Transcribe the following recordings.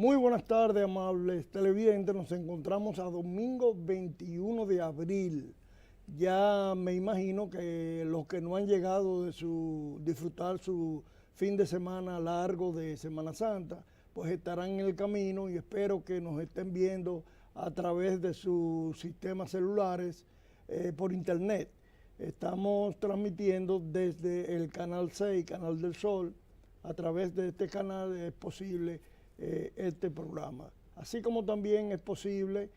Muy buenas tardes, amables televidentes. Nos encontramos a domingo 21 de abril. Ya me imagino que los que no han llegado de disfrutar su fin de semana largo de Semana Santa, pues estarán en el camino y espero que nos estén viendo a través de sus sistemas celulares por internet. Estamos transmitiendo desde el canal 6, Canal del Sol. A través de este canal es posible este programa. Así como también es posible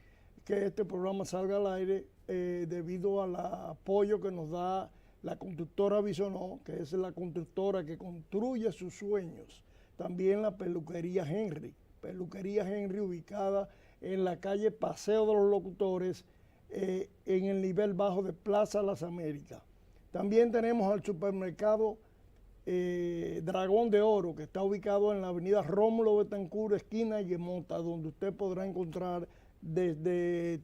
que este programa salga al aire debido al apoyo que nos da la constructora Bisonó, que es la constructora que construye sus sueños. También la peluquería Henry ubicada en la calle Paseo de los Locutores, en el nivel bajo de Plaza Las Américas. También tenemos al supermercado Dragón de Oro, que está ubicado en la avenida Rómulo Betancourt, esquina Yemota, donde usted podrá encontrar desde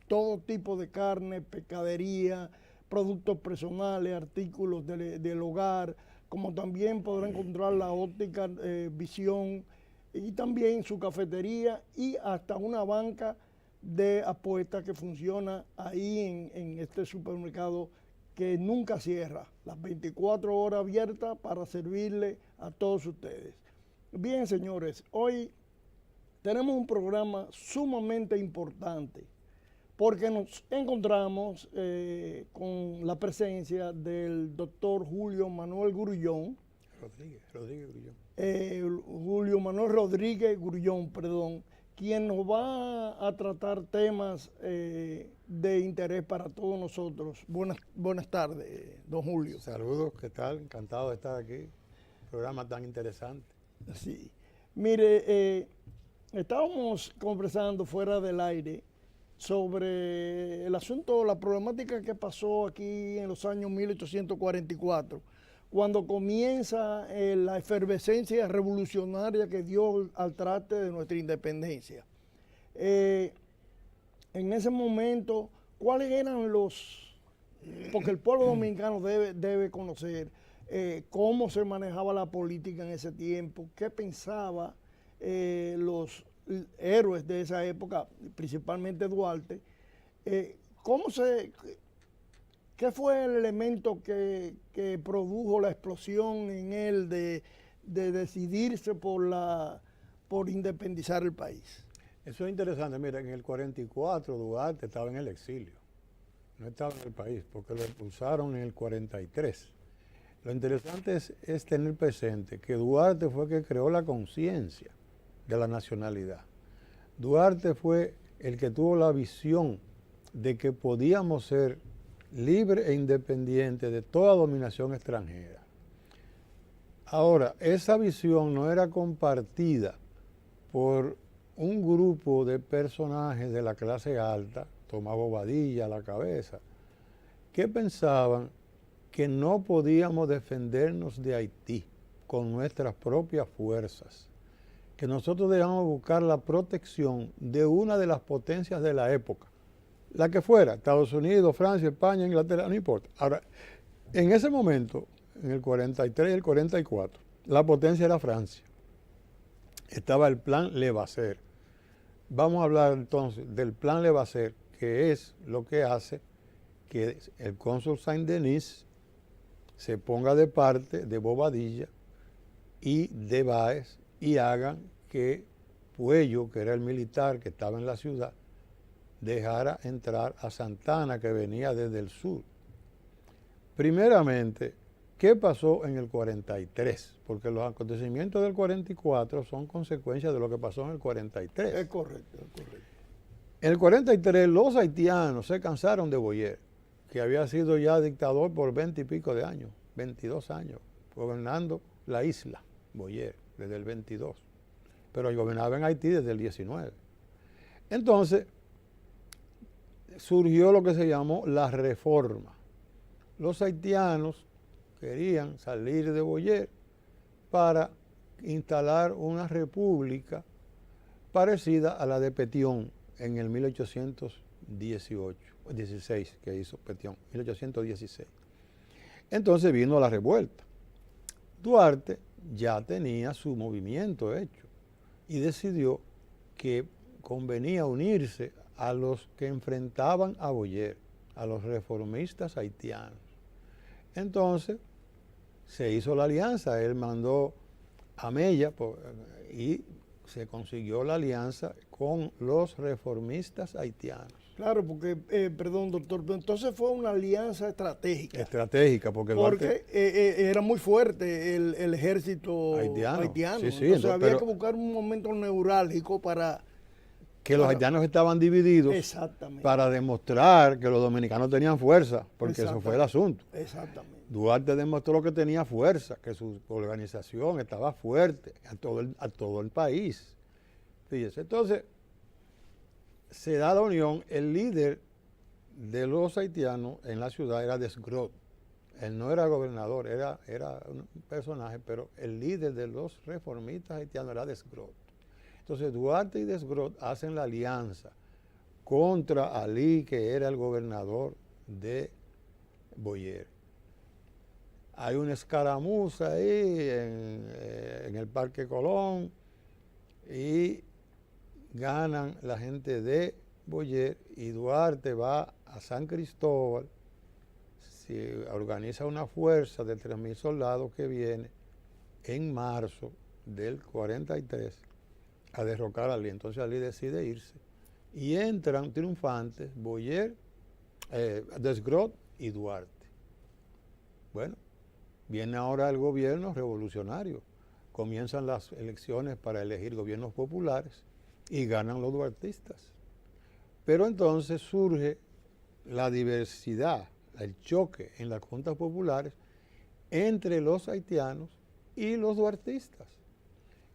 todo tipo de carne, pescadería, productos personales, artículos del hogar, como también podrá encontrar la óptica Visión y también su cafetería y hasta una banca de apuestas que funciona ahí en este supermercado que nunca cierra, las 24 horas abiertas para servirle a todos ustedes. Bien, señores, hoy tenemos un programa sumamente importante porque nos encontramos con la presencia del doctor Julio Manuel Grullón. Rodríguez Grullón. Julio Manuel Rodríguez Grullón, perdón, quien nos va a tratar temas de interés para todos nosotros. Buenas tardes, don Julio. Saludos, ¿qué tal? Encantado de estar aquí. Programa tan interesante. Sí. Mire, estábamos conversando fuera del aire sobre el asunto, la problemática que pasó aquí en los años 1844, cuando comienza la efervescencia revolucionaria que dio al traste de nuestra independencia. En ese momento, ¿cuáles eran porque el pueblo dominicano debe conocer cómo se manejaba la política en ese tiempo, qué pensaban los héroes de esa época, principalmente Duarte, ¿qué fue el elemento que produjo la explosión en él de decidirse por independizar el país? Eso es interesante. Mira, en el 44 Duarte estaba en el exilio. No estaba en el país, porque lo expulsaron en el 43. Lo interesante es tener presente que Duarte fue el que creó la conciencia de la nacionalidad. Duarte fue el que tuvo la visión de que podíamos ser libres e independientes de toda dominación extranjera. Ahora, esa visión no era compartida por un grupo de personajes de la clase alta, Tomás Bobadilla a la cabeza, que pensaban que no podíamos defendernos de Haití con nuestras propias fuerzas, que nosotros debíamos buscar la protección de una de las potencias de la época, la que fuera, Estados Unidos, Francia, España, Inglaterra, no importa. Ahora, en ese momento, en el 43 y el 44, la potencia era Francia. Estaba el plan Levasseur. Vamos a hablar entonces del plan Levasseur, que es lo que hace que el cónsul Saint-Denis se ponga de parte de Bobadilla y de Báez y hagan que Puello, que era el militar que estaba en la ciudad, dejara entrar a Santana, que venía desde el sur. Primeramente, ¿qué pasó en el 43? Porque los acontecimientos del 44 son consecuencias de lo que pasó en el 43. Es correcto, es correcto. En el 43 los haitianos se cansaron de Boyer, que había sido ya dictador por 20 y pico de años, 22 años, gobernando la isla, Boyer, desde el 22. Pero gobernaba en Haití desde el 19. Entonces, surgió lo que se llamó la reforma. Los haitianos querían salir de Boyer para instalar una república parecida a la de Petión en el 16 que hizo Petión, 1816. Entonces vino la revuelta. Duarte ya tenía su movimiento hecho y decidió que convenía unirse a los que enfrentaban a Boyer, a los reformistas haitianos. Entonces, se hizo la alianza, él mandó a Mella y se consiguió la alianza con los reformistas haitianos. Claro, porque, perdón, doctor, pero entonces fue una alianza estratégica. Estratégica, porque era muy fuerte el ejército haitiano. Sí, sí, entonces había que buscar un momento neurálgico para... Que los haitianos estaban divididos. Exactamente. Para demostrar que los dominicanos tenían fuerza, porque eso fue el asunto. Exactamente. Duarte demostró que tenía fuerza, que su organización estaba fuerte a todo el país. Fíjese, entonces se da la unión. El líder de los haitianos en la ciudad era Desgrot. Él no era gobernador, era un personaje, pero el líder de los reformistas haitianos era Desgrot. Entonces Duarte y Desgrot hacen la alianza contra Ali, que era el gobernador de Boyer. Hay una escaramuza ahí en el Parque Colón y ganan la gente de Boyer, y Duarte va a San Cristóbal, organiza una fuerza de 3.000 soldados que viene en marzo del 43 a derrocar a Ali. Entonces Ali decide irse y entran triunfantes Boyer, Desgrot y Duarte. Bueno, viene ahora el gobierno revolucionario, comienzan las elecciones para elegir gobiernos populares y ganan los duartistas. Pero entonces surge la diversidad, el choque en las juntas populares entre los haitianos y los duartistas.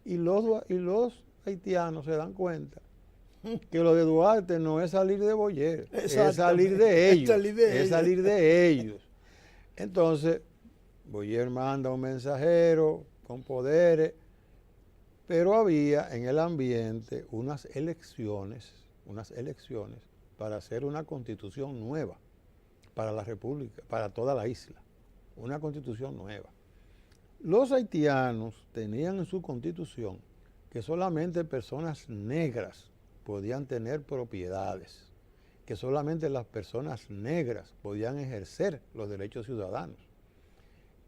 Y los haitianos se dan cuenta que lo de Duarte no es salir de Boyer, es salir de ellos. Es salir de ellos. Entonces, Boyer manda un mensajero con poderes, pero había en el ambiente unas elecciones para hacer una constitución nueva para la República, para toda la isla, una constitución nueva. Los haitianos tenían en su constitución que solamente personas negras podían tener propiedades, que solamente las personas negras podían ejercer los derechos ciudadanos.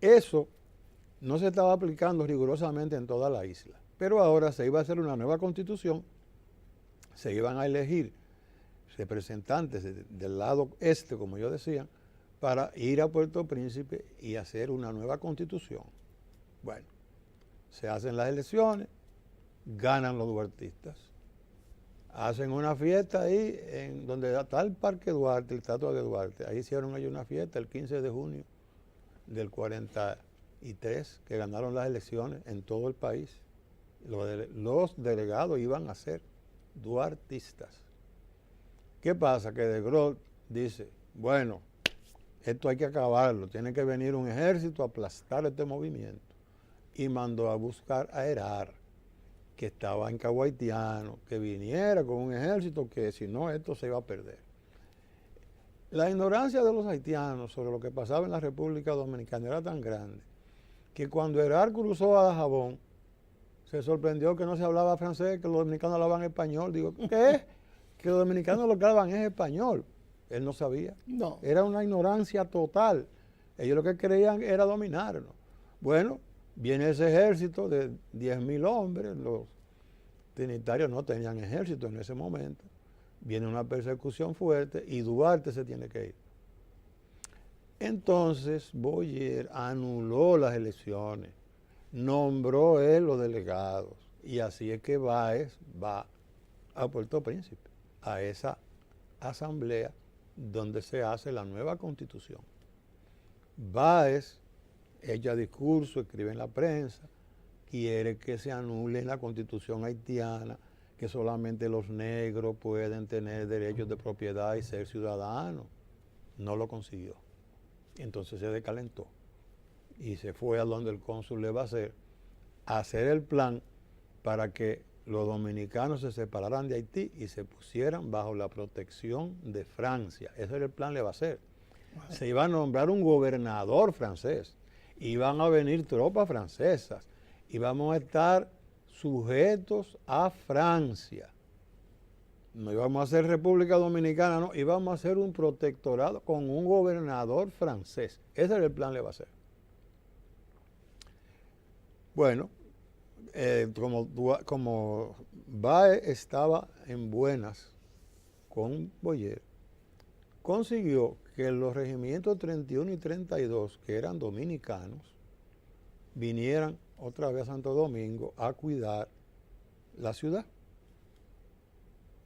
Eso no se estaba aplicando rigurosamente en toda la isla, pero ahora se iba a hacer una nueva constitución, se iban a elegir representantes del lado este, como yo decía, para ir a Puerto Príncipe y hacer una nueva constitución. Bueno, se hacen las elecciones, ganan los duartistas, hacen una fiesta ahí en donde está el Parque Duarte, el estatua de Duarte. Ahí hicieron ellos una fiesta el 15 de junio del 43, que ganaron las elecciones en todo el país. Los delegados iban a ser duartistas. ¿Qué pasa? Que Desgrot dice, bueno, esto hay que acabarlo, tiene que venir un ejército a aplastar este movimiento. Y mandó a buscar a Herar, que estaba en Cabo Haitiano, que viniera con un ejército, que si no esto se iba a perder. La ignorancia de los haitianos sobre lo que pasaba en la República Dominicana era tan grande que cuando Herar cruzó a Dajabón, se sorprendió que no se hablaba francés, que los dominicanos hablaban español. Digo, ¿qué? Que los dominicanos lo que hablaban es español. Él no sabía. No. Era una ignorancia total. Ellos lo que creían era dominarnos. Bueno, viene ese ejército de 10.000 hombres, los trinitarios no tenían ejército en ese momento, viene una persecución fuerte y Duarte se tiene que ir. Entonces Boyer anuló las elecciones, nombró él los delegados y así es que Báez va a Puerto Príncipe, a esa asamblea donde se hace la nueva constitución. Báez echa discurso, escribe en la prensa, quiere que se anule la constitución haitiana, que solamente los negros pueden tener derechos de propiedad y ser ciudadanos. No lo consiguió. Entonces se decalentó y se fue a donde el cónsul le va a hacer el plan para que los dominicanos se separaran de Haití y se pusieran bajo la protección de Francia. Ese era el plan, le va a hacer. Se iba a nombrar un gobernador francés, iban a venir tropas francesas, íbamos a estar sujetos a Francia. No íbamos a ser República Dominicana, no, íbamos a ser un protectorado con un gobernador francés. Ese era el plan Levasseur. Bueno, como Báez estaba en buenas con Boyer, consiguió que los regimientos 31 y 32, que eran dominicanos, vinieran otra vez a Santo Domingo a cuidar la ciudad.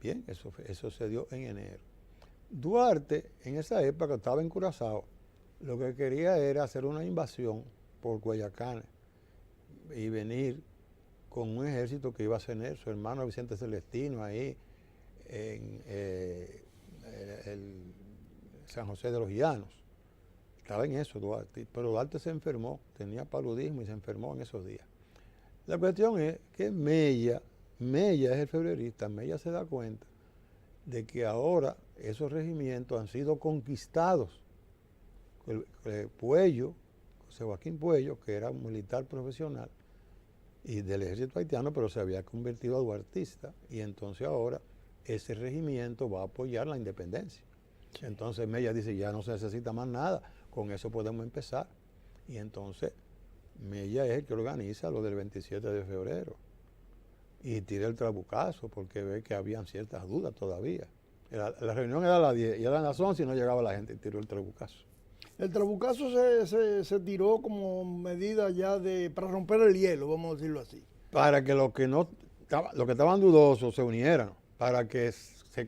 Bien, eso se dio en enero. Duarte, en esa época, estaba en Curazao. Lo que quería era hacer una invasión por Guayacán y venir con un ejército que iba a tener su hermano Vicente Celestino ahí en el San José de los Llanos. Estaba en eso Duarte, pero Duarte se enfermó, tenía paludismo y se enfermó en esos días. La cuestión es que Mella es el febrerista, Mella se da cuenta de que ahora esos regimientos han sido conquistados. Puello, José Joaquín Puello, que era un militar profesional y del ejército haitiano, pero se había convertido a duartista, y entonces ahora ese regimiento va a apoyar la independencia. Sí. Entonces Mella dice, ya no se necesita más nada, con eso podemos empezar. Y entonces Mella es el que organiza lo del 27 de febrero y tira el trabucazo porque ve que habían ciertas dudas todavía. La reunión era a las 10 y eran las 11 y no llegaba la gente y tiró el trabucazo. El trabucazo se tiró como medida ya para romper el hielo, vamos a decirlo así. Para que los que estaban dudosos se unieran, para que se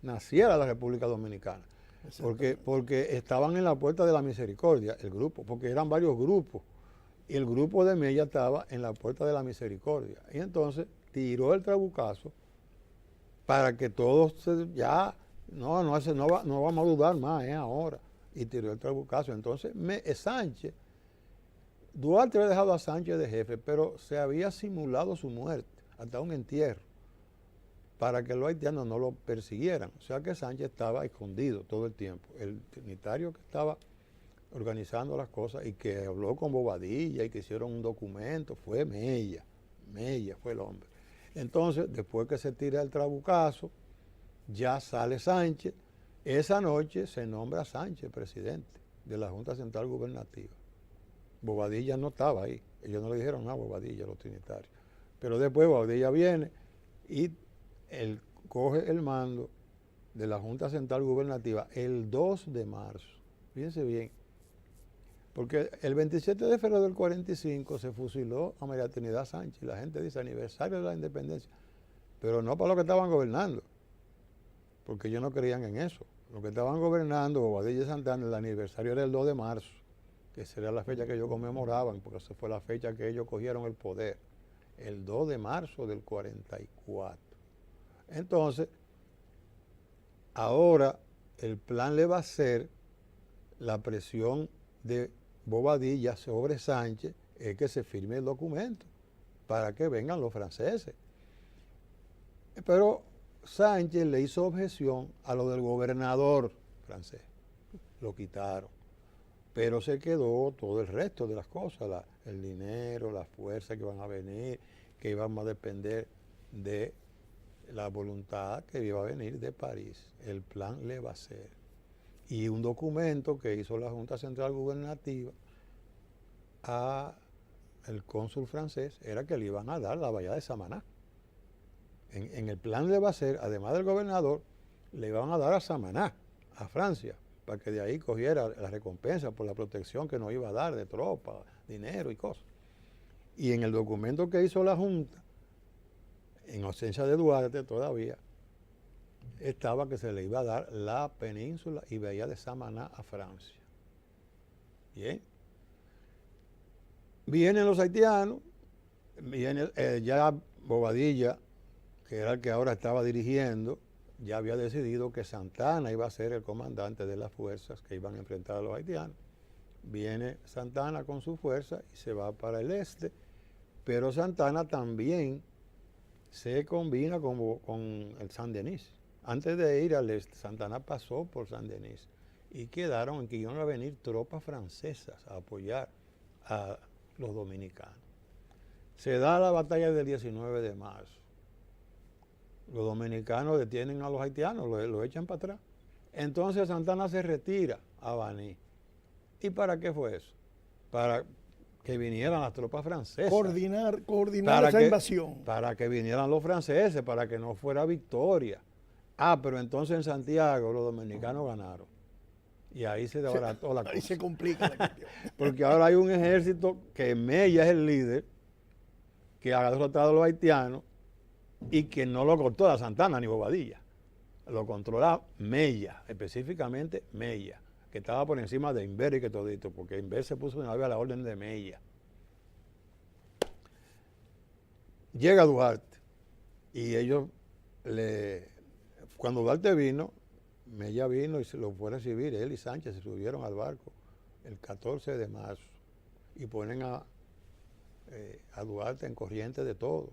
naciera la República Dominicana. Porque estaban en la Puerta de la Misericordia, el grupo, porque eran varios grupos. Y el grupo de Mella estaba en la Puerta de la Misericordia. Y entonces tiró el trabucazo para que todos no vamos a dudar más, ahora. Y tiró el trabucazo. Entonces Sánchez, Duarte había dejado a Sánchez de jefe, pero se había simulado su muerte, hasta un entierro, para que los haitianos no lo persiguieran. O sea que Sánchez estaba escondido todo el tiempo. El trinitario que estaba organizando las cosas y que habló con Bobadilla y que hicieron un documento fue Mella. Mella fue el hombre. Entonces, después que se tira el trabucazo, ya sale Sánchez. Esa noche se nombra a Sánchez presidente de la Junta Central Gubernativa. Bobadilla no estaba ahí. Ellos no le dijeron nada a Bobadilla, los trinitarios. Pero después Bobadilla viene y él coge el mando de la Junta Central Gubernativa el 2 de marzo. Fíjense bien. Porque el 27 de febrero del 45 se fusiló a María Trinidad Sánchez. La gente dice aniversario de la independencia. Pero no para los que estaban gobernando. Porque ellos no creían en eso. Los que estaban gobernando, Bobadilla y Santana, el aniversario era el 2 de marzo. Que sería la fecha que ellos conmemoraban. Porque esa fue la fecha que ellos cogieron el poder. El 2 de marzo del 44. Entonces, ahora el plan le va a hacer la presión de Bobadilla sobre Sánchez, es que se firme el documento para que vengan los franceses. Pero Sánchez le hizo objeción a lo del gobernador francés. Lo quitaron. Pero se quedó todo el resto de las cosas, el dinero, las fuerzas que van a venir, que iban a depender de la voluntad que iba a venir de París. El plan le va a hacer. Y un documento que hizo la Junta Central Gubernativa al cónsul francés era que le iban a dar la bahía de Samaná. En el plan le va a hacer, además del gobernador, le iban a dar a Samaná, a Francia, para que de ahí cogiera la recompensa por la protección que nos iba a dar de tropas, dinero y cosas. Y en el documento que hizo la Junta, en ausencia de Duarte todavía, estaba que se le iba a dar la península y bahía de Samaná a Francia. Bien. Vienen los haitianos, viene ya Bobadilla, que era el que ahora estaba dirigiendo, ya había decidido que Santana iba a ser el comandante de las fuerzas que iban a enfrentar a los haitianos. Viene Santana con su fuerza y se va para el este, pero Santana también se combina con el Saint-Denis. Antes de ir al este, Santana pasó por Saint-Denis y quedaron en que iban a venir tropas francesas a apoyar a los dominicanos. Se da la batalla del 19 de marzo. Los dominicanos detienen a los haitianos, lo echan para atrás. Entonces Santana se retira a Baní. ¿Y para qué fue eso? Para que vinieran las tropas francesas. Coordinar para esa que, invasión. Para que vinieran los franceses, para que no fuera victoria. Ah, pero entonces en Santiago los dominicanos ganaron. Y ahí se desbarató la cosa. Ahí se complica la cuestión. Porque ahora hay un ejército que Mella es el líder, que ha derrotado a los haitianos y que no lo controla Santana ni Bobadilla. Lo controla Mella, específicamente Mella, que estaba por encima de Inver y que todito, porque Inver se puso de una vez a la orden de Mella. Llega Duarte y ellos, cuando Duarte vino, Mella vino y se lo fue a recibir, él y Sánchez se subieron al barco el 14 de marzo y ponen a Duarte en corriente de todo.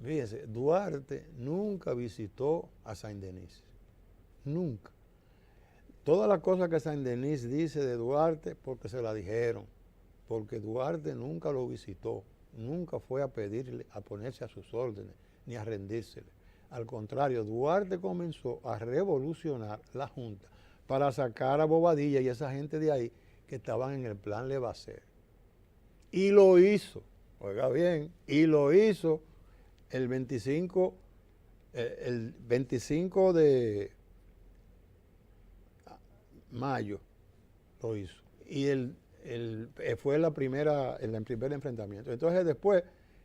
Fíjense, Duarte nunca visitó a Saint-Denis, nunca. Todas las cosas que Saint-Denis dice de Duarte, porque se la dijeron, porque Duarte nunca lo visitó, nunca fue a pedirle, a ponerse a sus órdenes, ni a rendírsele. Al contrario, Duarte comenzó a revolucionar la Junta para sacar a Bobadilla y esa gente de ahí que estaban en el plan Levasseur. Y lo hizo, oiga bien, y lo hizo el 25 de mayo, lo hizo. Y fue el primer enfrentamiento. Entonces después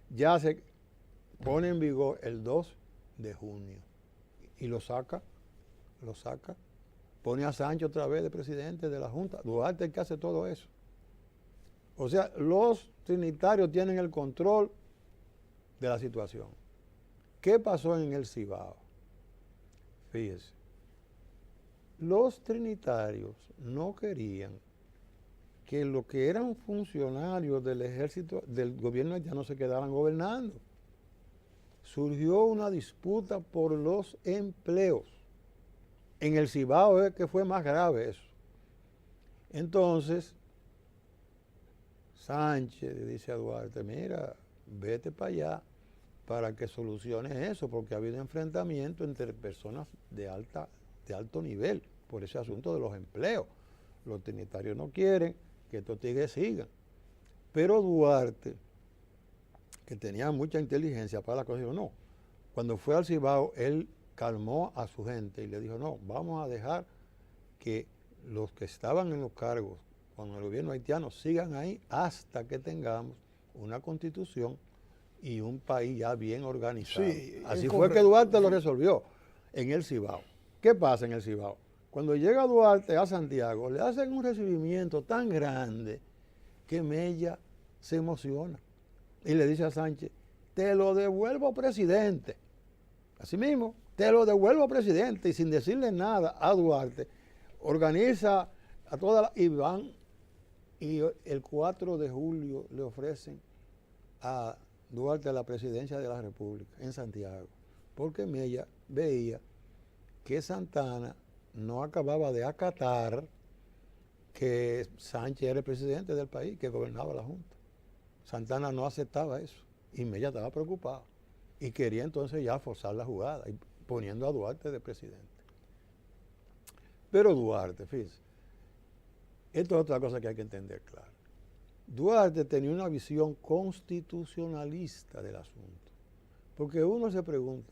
ya se pone en vigor el 2 de junio y lo saca, pone a Sancho otra vez de presidente de la Junta. Duarte es el que hace todo eso. O sea, los trinitarios tienen el control de la situación. ¿Qué pasó en el Cibao? Fíjese, los trinitarios no querían que los que eran funcionarios del ejército, del gobierno haitiano, se quedaran gobernando. Surgió una disputa por los empleos. En el Cibao es que fue más grave eso. Entonces, Sánchez le dice a Duarte, mira, vete para allá para que soluciones eso, porque ha habido enfrentamiento entre personas de alto nivel por ese asunto de los empleos. Los trinitarios no quieren que estos tigres sigan. Pero Duarte, que tenía mucha inteligencia para la cosa, dijo, no. Cuando fue al Cibao, él calmó a su gente y le dijo, no, vamos a dejar que los que estaban en los cargos con el gobierno haitiano sigan ahí hasta que tengamos una constitución y un país ya bien organizado. Sí, así fue que Duarte lo resolvió en el Cibao. ¿Qué pasa en el Cibao? Cuando llega Duarte a Santiago, le hacen un recibimiento tan grande que Mella se emociona y le dice a Sánchez, te lo devuelvo, presidente. Así mismo, te lo devuelvo, presidente. Y sin decirle nada a Duarte, organiza a todas las... Y van, y el 4 de julio le ofrecen a Duarte la presidencia de la República en Santiago, porque Mella veía que Santana no acababa de acatar que Sánchez era el presidente del país, que gobernaba la Junta. Santana no aceptaba eso y Mella estaba preocupado y quería entonces ya forzar la jugada y poniendo a Duarte de presidente. Pero Duarte, fíjese, esto es otra cosa que hay que entender claro. Duarte tenía una visión constitucionalista del asunto, porque uno se pregunta,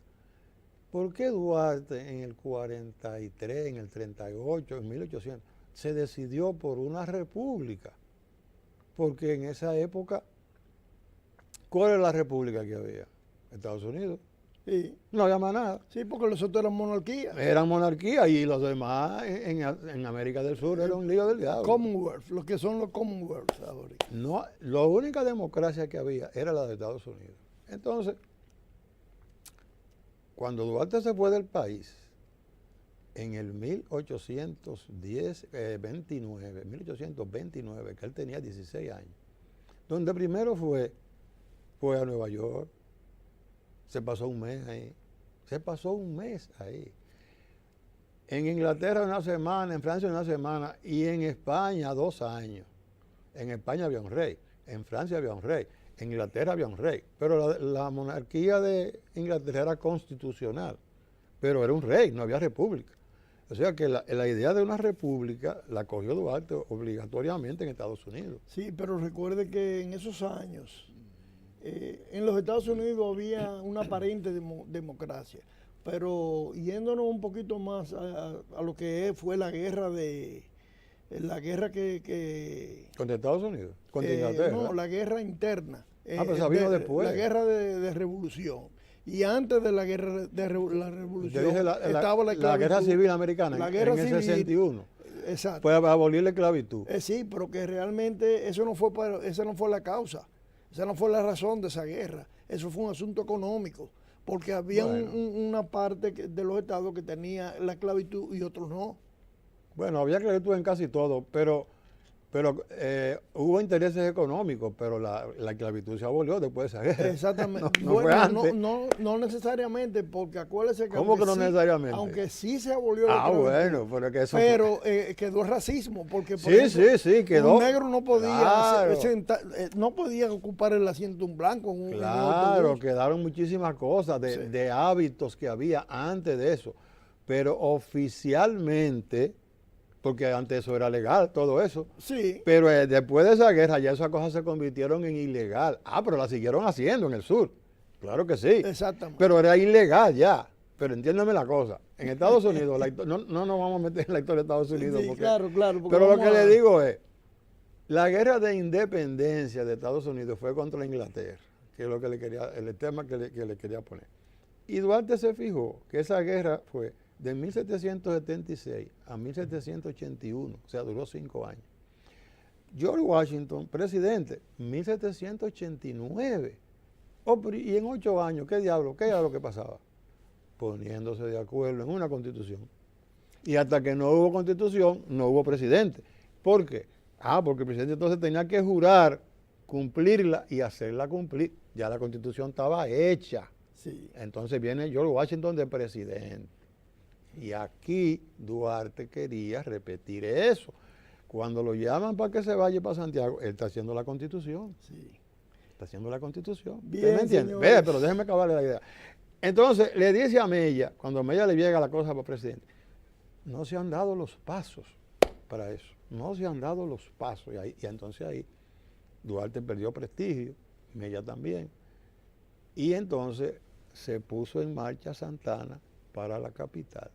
¿por qué Duarte en el 43, en el 38, en 1800, se decidió por una república? Porque en esa época, ¿cuál era la república que había? Estados Unidos. Sí. No había más nada. Sí, porque los otros eran monarquías. Eran monarquías y los demás en América del Sur era un lío del diablo. Commonwealth, lo que son los Commonwealth ahora. No, la única democracia que había era la de Estados Unidos. Entonces, cuando Duarte se fue del país, en el 1829, que él tenía 16 años, donde primero fue a Nueva York, se pasó un mes ahí. En Inglaterra una semana, en Francia una semana y en España 2 años. En España había un rey, en Francia había un rey, En Inglaterra había un rey, pero la monarquía de Inglaterra era constitucional, pero era un rey, no había república. O sea que la idea de una república la cogió Duarte obligatoriamente en Estados Unidos. Sí, pero recuerde que en esos años, en los Estados Unidos había una aparente democracia, pero yéndonos un poquito más a lo que fue la guerra que ¿Contra Estados Unidos? ¿Contra Inglaterra? No, la guerra interna. Pero vino después. La guerra de revolución. Y antes de la guerra de la revolución estaba la guerra civil americana en el 61. Exacto. Fue a abolir la esclavitud. Sí, pero que realmente esa no fue la causa. Esa no fue la razón de esa guerra. Eso fue un asunto económico. Porque había una parte de los estados que tenía la esclavitud y otros no. Bueno, había esclavitud en casi todo, pero hubo intereses económicos, pero la esclavitud se abolió después de esa guerra. Exactamente. No fue antes. No necesariamente, porque acuérdese que... ¿Cómo que no necesariamente? Aunque sí se abolió la esclavitud. Bueno, pero que eso... Pero quedó el racismo, porque por sí, quedó. Un negro no podía, claro. No podía ocupar el asiento de un blanco. Claro, quedaron muchísimas cosas de hábitos que había antes de eso, pero oficialmente... porque antes eso era legal, todo eso. Sí. Pero después de esa guerra ya esas cosas se convirtieron en ilegal. Pero la siguieron haciendo en el sur. Claro que sí. Exactamente. Pero era ilegal ya. Pero entiéndeme la cosa. En Estados Unidos, no nos vamos a meter en la historia de Estados Unidos. Sí, porque, claro. Pero lo que le digo es, la guerra de independencia de Estados Unidos fue contra Inglaterra, que es lo que el tema que le quería poner. Y Duarte se fijó que esa guerra fue de 1776 a 1781, o sea, duró 5 años. George Washington, presidente, 1789. Y en 8 años, ¿qué diablo que pasaba? Poniéndose de acuerdo en una constitución. Y hasta que no hubo constitución, no hubo presidente. ¿Por qué? Porque el presidente entonces tenía que jurar, cumplirla y hacerla cumplir. Ya la constitución estaba hecha. Sí. Entonces viene George Washington de presidente. Y aquí Duarte quería repetir eso. Cuando lo llaman para que se vaya para Santiago, él está haciendo la Constitución. Sí. Está haciendo la Constitución. Bien, ¿me entiende? Ve, pero déjeme acabarle la idea. Entonces le dice a Mella, cuando a Mella le llega la cosa para presidente, no se han dado los pasos para eso. No se han dado los pasos. Y entonces ahí Duarte perdió prestigio, Mella también. Y entonces se puso en marcha Santana para la capital.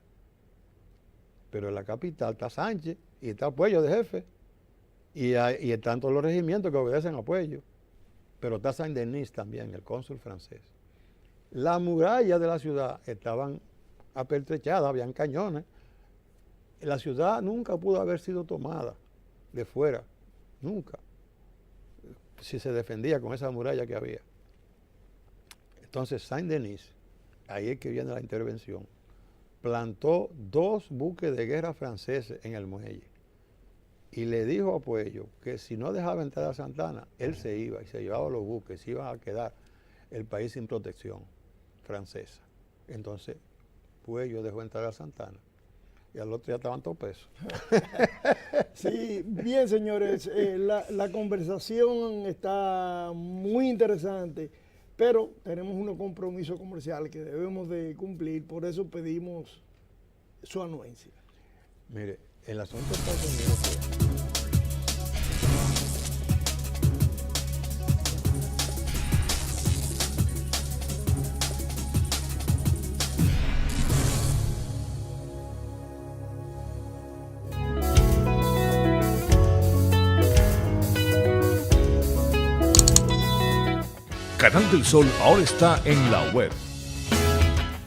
Pero en la capital está Sánchez y está Puello de jefe. Y están todos los regimientos que obedecen a Puello. Pero está Saint-Denis también, el cónsul francés. Las murallas de la ciudad estaban apertrechadas, habían cañones. La ciudad nunca pudo haber sido tomada de fuera, nunca, si se defendía con esa muralla que había. Entonces Saint-Denis, ahí es que viene la intervención, plantó 2 buques de guerra franceses en el muelle y le dijo a Puello que si no dejaba entrar a Santana, él se iba y se llevaba los buques, se iba a quedar el país sin protección francesa. Entonces Puello dejó entrar a Santana y al otro día estaban todos presos. Sí, bien señores, la conversación está muy interesante, pero tenemos unos compromisos comerciales que debemos de cumplir, por eso pedimos su anuencia. Mire, el asunto de Estados Unidos... Canal del Sol ahora está en la web.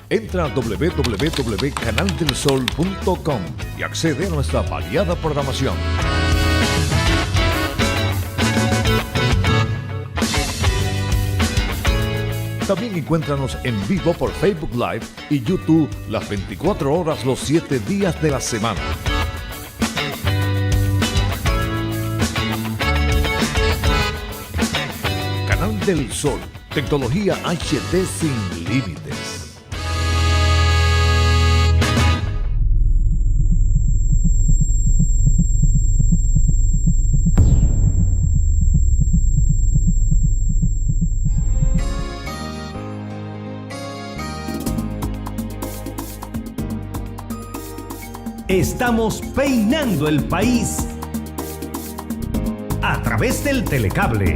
Entra a www.canaldelsol.com y accede a nuestra variada programación. También encuéntranos en vivo por Facebook Live y YouTube las 24 horas los 7 días de la semana. Canal del Sol, tecnología HD sin límites. Estamos peinando el país a través del telecable.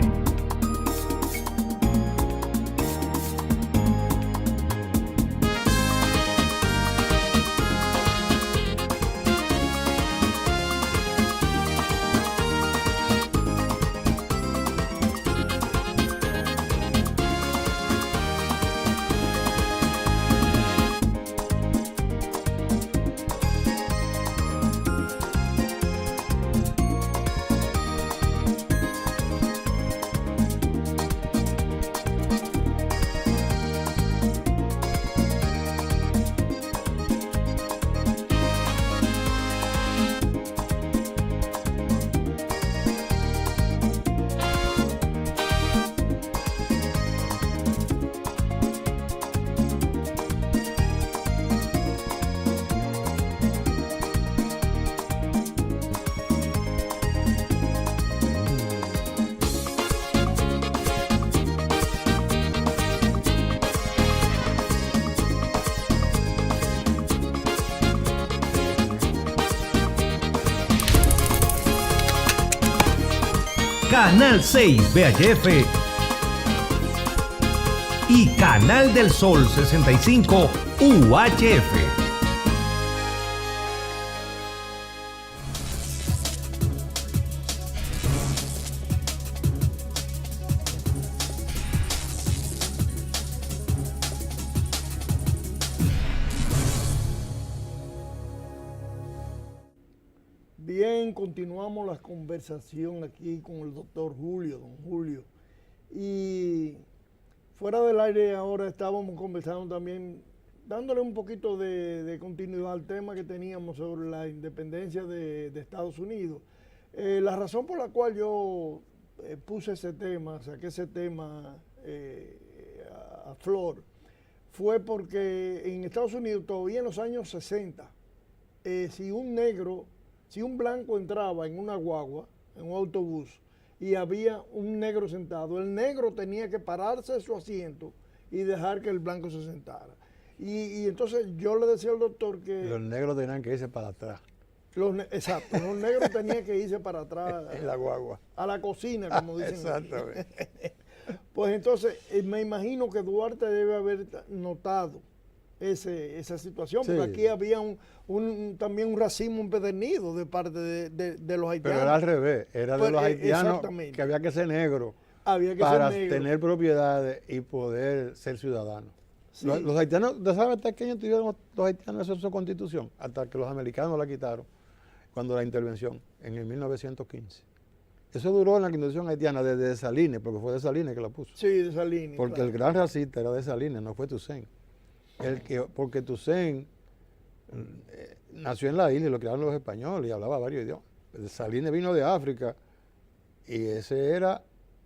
Canal 6 VHF y Canal del Sol 65 UHF. Bien, continuamos la conversación aquí con el doctor Julio, don Julio. Y fuera del aire ahora estábamos conversando también, dándole un poquito de continuidad al tema que teníamos sobre la independencia de Estados Unidos. La razón por la cual yo puse ese tema, saqué ese tema a flor, fue porque en Estados Unidos todavía en los años 60, si un blanco entraba en una guagua, en un autobús, y había un negro sentado, el negro tenía que pararse de su asiento y dejar que el blanco se sentara. Y entonces yo le decía al doctor que... Los negros tenían que irse para atrás. Exacto, los negros tenían que irse para atrás. En la guagua. A la cocina, como dicen. Exactamente. Pues entonces, me imagino que Duarte debe haber notado esa situación, Sí. porque aquí había también un racismo empedernido de parte de los haitianos. Pero era al revés, era de Pues, los haitianos exactamente. que había que ser negro Había que para ser negro. tener propiedades y poder ser ciudadano. Sí. Los haitianos, ¿usted sabe hasta qué año tuvieron los haitianos eso en su constitución? Hasta que los americanos la quitaron, cuando la intervención, en el 1915. Eso duró en la constitución haitiana desde Dessalines, porque fue Dessalines que la puso. Sí, de esa línea. Porque claro. el gran racista era Dessalines, no fue Toussaint. Porque Toussaint nació en la isla y lo crearon los españoles y hablaba varios idiomas. Dessalines vino de África y ese era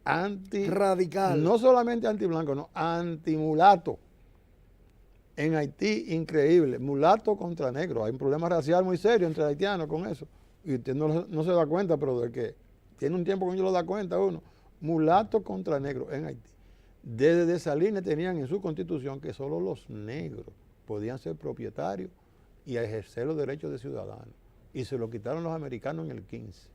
radical. No solamente anti-blanco, no, anti-mulato. En Haití, increíble, mulato contra negro. Hay un problema racial muy serio entre haitianos con eso. Y usted no se da cuenta, pero de que tiene un tiempo que uno lo da cuenta uno. Mulato contra negro en Haití. Desde Dessalines tenían en su constitución que solo los negros podían ser propietarios y ejercer los derechos de ciudadanos. Y se lo quitaron los americanos en el 15.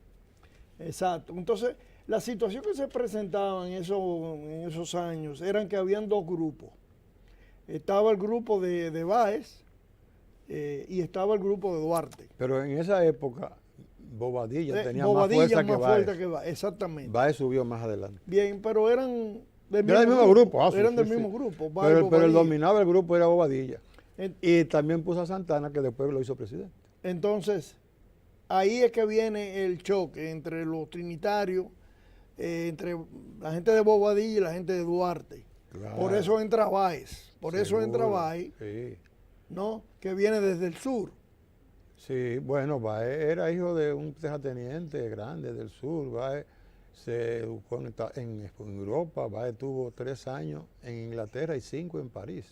Exacto. Entonces, la situación que se presentaba en esos años eran que habían dos grupos. Estaba el grupo de Báez y estaba el grupo de Duarte. Pero en esa época, Bobadilla tenía Bobadilla más fuerza que que Báez. Exactamente. Báez subió más adelante. Bien, pero eran del mismo grupo. Sí, eran del sí, mismo sí. grupo. Pero el dominaba el grupo era Bobadilla. En- Y también puso a Santana, que después lo hizo presidente. Entonces, ahí es que viene el choque entre los trinitarios, entre la gente de Bobadilla y la gente de Duarte. Claro. Por eso entra Báez. Por eso Seguro, entra Báez, Sí, ¿no? Que viene desde el sur. sí, bueno, Báez era hijo de un terrateniente grande del sur. Báez se educó en Europa. Báez tuvo 3 años en Inglaterra y 5 en París.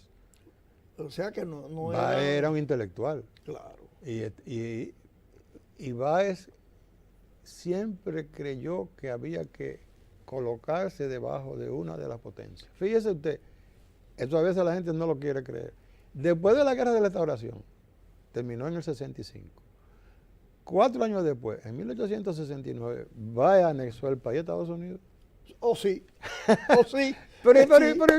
O sea que no Báez era un intelectual. Claro. Y Báez siempre creyó que había que colocarse debajo de una de las potencias. Fíjese usted, esto a veces la gente no lo quiere creer. Después de la Guerra de la Restauración, terminó en el 65, 4 años después, en 1869, va y anexó el país a Estados Unidos. O sí, o sí. Pero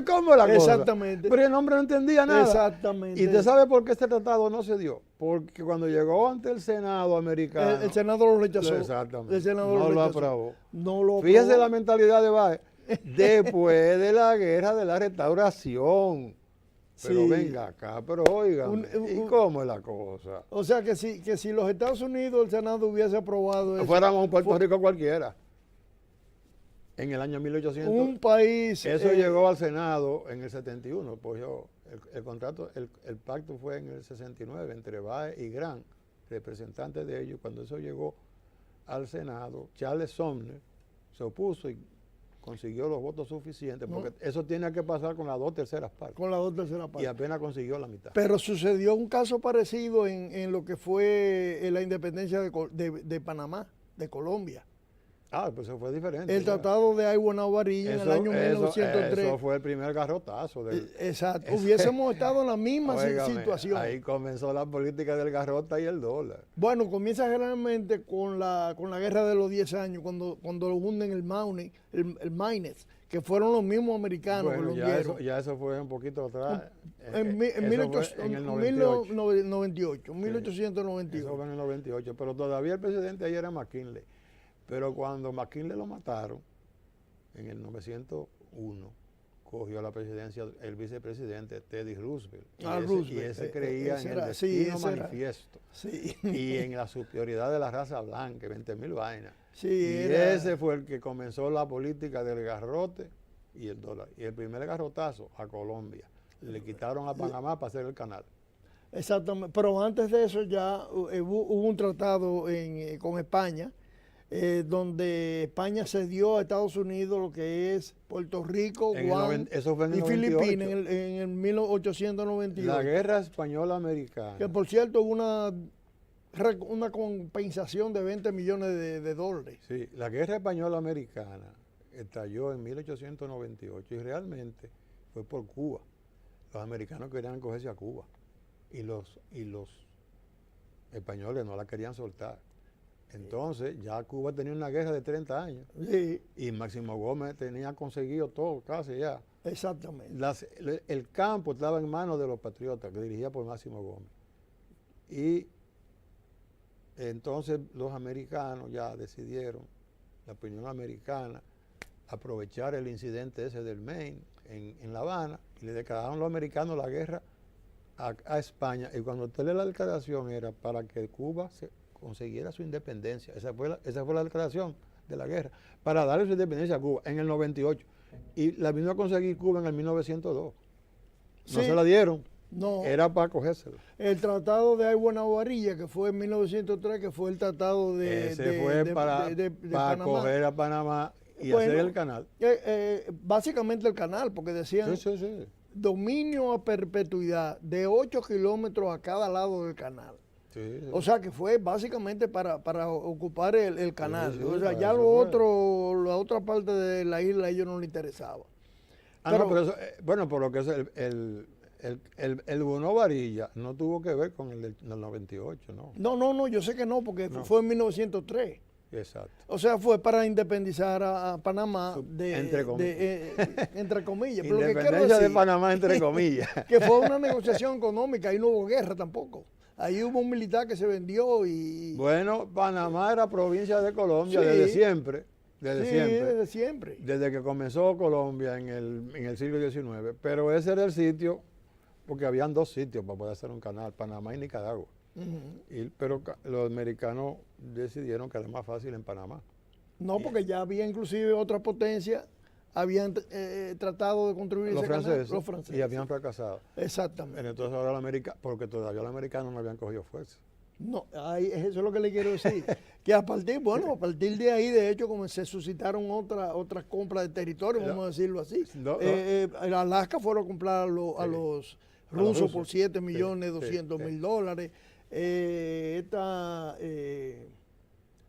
¿cómo la cosa? Exactamente. Pero el hombre no entendía nada. Exactamente. ¿Y te sabe por qué este tratado no se dio? Porque cuando llegó ante el Senado americano... El Senado lo rechazó. Exactamente. El Senado no lo lo rechazó. aprobó. No lo Fíjese aprobó. la mentalidad de Báez. Después de la guerra de la restauración. Pero Sí. venga acá, pero oigan, ¿y cómo es la cosa? O sea que si los Estados Unidos, el Senado hubiese aprobado eso, Fuéramos un Puerto Rico cualquiera. En el año 1800. un país... Eso llegó al Senado en el 71, pues el contrato, el pacto fue en el 69 entre Báez y Grant, representantes de ellos. Cuando eso llegó al Senado, Charles Sumner se opuso y consiguió los votos suficientes, porque eso tiene que pasar con las 2/3 partes. con la 2/3 Y parte. apenas consiguió la mitad. Pero sucedió un caso parecido en lo que fue la independencia de Panamá, de Colombia. Ah, pues eso fue diferente. El ya. tratado de Aiguanabarilla en el año 1903. Eso fue el primer garrotazo. Exacto. Hubiésemos estado en la misma Óigame, situación. ahí comenzó la política del garrota y el dólar. Bueno, comienza generalmente con la guerra de los 10 años, cuando lo hunden el Maynes, que fueron los mismos americanos que Bueno, lo ya hundieron. eso fue un poquito atrás. En el 98. 1898. Eso fue en el 98, pero todavía el presidente ahí era McKinley. Pero cuando McKinley lo mataron, en el 901, cogió la presidencia el vicepresidente Teddy Roosevelt. Y ese creía en el destino manifiesto. Sí. Y en la superioridad de la raza blanca, 20.000 vainas. Sí, Y ese fue el que comenzó la política del garrote y el dólar. Y el primer garrotazo a Colombia. Le quitaron a Panamá para hacer el canal. Exactamente. Pero antes de eso ya hubo un tratado con España, donde España cedió a Estados Unidos lo que es Puerto Rico, Guam Eso fue en el y 98. Filipinas en el 1898. La guerra española-americana. Que por cierto hubo una compensación de 20 millones de dólares. Sí, la guerra española-americana estalló en 1898 y realmente fue por Cuba. Los americanos querían cogerse a Cuba y los españoles no la querían soltar. Entonces ya Cuba tenía una guerra de 30 años Sí, y Máximo Gómez tenía conseguido todo casi ya. exactamente. El campo estaba en manos de los patriotas, que dirigía por Máximo Gómez. Y entonces los americanos ya decidieron, la opinión americana, aprovechar el incidente ese del Maine en La Habana y le declararon los americanos la guerra a España. Y cuando usted lee la declaración era para que Cuba consiguiera su independencia. Esa fue la declaración de la guerra, para darle su independencia a Cuba en el 98. Y la vino a conseguir Cuba en el 1902. No Sí. se la dieron. No, Era para cogérselo. el tratado de Aiguanabarilla, que fue en 1903, que fue el tratado Ese fue para Panamá. coger a Panamá y Bueno, hacer el canal. Básicamente el canal, porque decían Sí. dominio a perpetuidad de 8 kilómetros a cada lado del canal. Sí. O sea que fue básicamente para ocupar el canal. Sí, O sea, para ya eso fue. la otra parte de la isla a ellos no les interesaba. Pero eso, bueno, por lo que es el Bono Varilla no tuvo que ver con el del 98, ¿no? No, yo sé que no, porque fue en 1903. Exacto. O sea, fue para independizar a Panamá Entre comillas. entre comillas. Pero lo que quiero Independencia de decir, Panamá, entre comillas. que fue una negociación económica, ahí no hubo guerra tampoco. Ahí hubo un militar que se vendió y... Bueno, Panamá era provincia de Colombia Sí. desde siempre. Desde sí, siempre. desde siempre. Desde que comenzó Colombia en el siglo XIX. Pero ese era el sitio, porque habían 2 sitios para poder hacer un canal, Panamá y Nicaragua. Pero los americanos decidieron que era más fácil en Panamá. No, porque ya había inclusive otras potencias, habían tratado de construir Los ese canal, franceses, los franceses. y habían fracasado. Exactamente. Entonces ahora porque todavía los americanos no habían cogido fuerza. No, eso es lo que le quiero decir. Que a partir de ahí, de hecho, como se suscitaron otras compras de territorio, vamos a decirlo así. En Alaska fueron a comprar a los rusos por 7 millones 200 mil dólares.